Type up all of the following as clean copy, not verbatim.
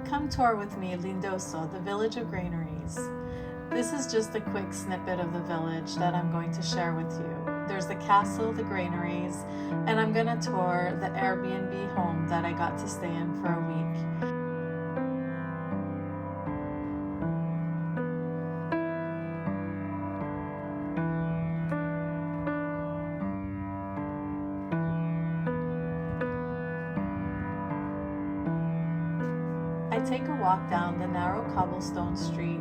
Come tour with me Lindoso, the village of Granaries. This is just a quick snippet of the village that I'm going to share with you. There's the castle, the granaries, and I'm going to tour the Airbnb home that I got to stay in for a week. I take a walk down the narrow cobblestone street,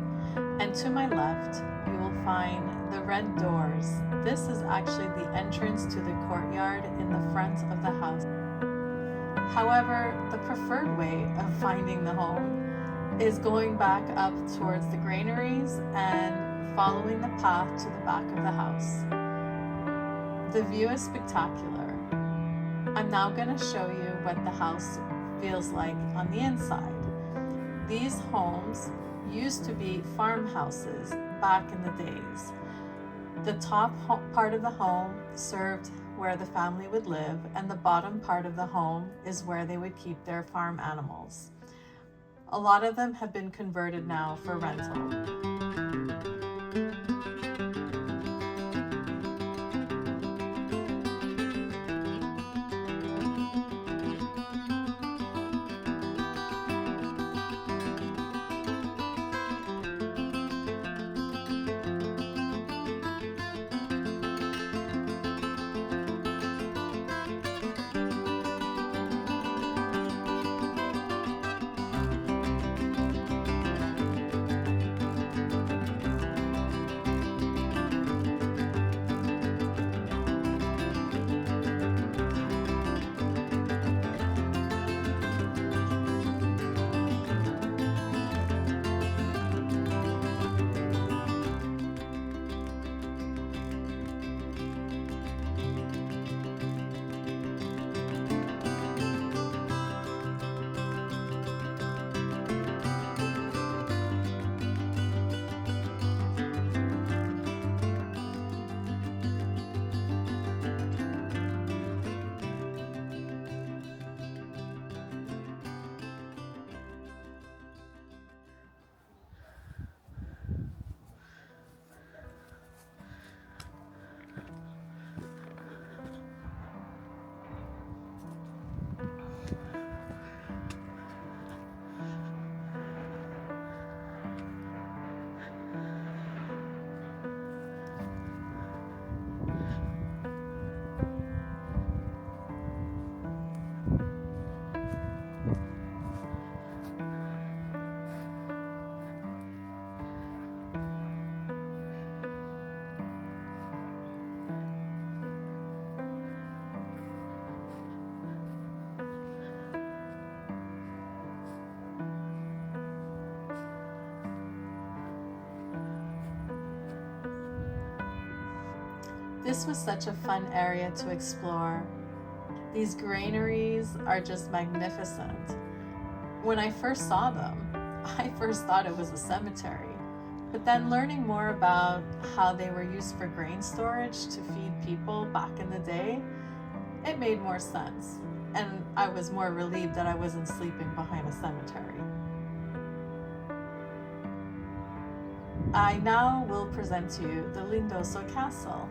and to my left, you will find the red doors. This is actually the entrance to the courtyard in the front of the house. However, the preferred way of finding the home is going back up towards the granaries and following the path to the back of the house. The view is spectacular. I'm now going to show you what the house feels like on the inside. These homes used to be farmhouses back in the days. The top part of the home served where the family would live, and the bottom part of the home is where they would keep their farm animals. A lot of them have been converted now for rental. This was such a fun area to explore. These granaries are just magnificent. When I first saw them, I first thought it was a cemetery. But then learning more about how they were used for grain storage to feed people back in the day, it made more sense. And I was more relieved that I wasn't sleeping behind a cemetery. I now will present to you the Lindoso Castle.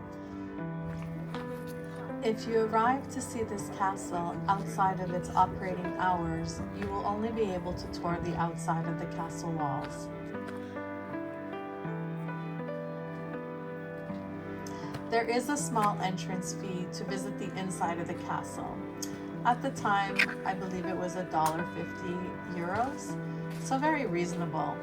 If you arrive to see this castle outside of its operating hours, you will only be able to tour the outside of the castle walls. There is a small entrance fee to visit the inside of the castle. At the time, I believe it was €1.50, so very reasonable.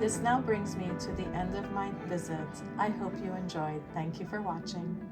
This now brings me to the end of my visit. I hope you enjoyed. Thank you for watching.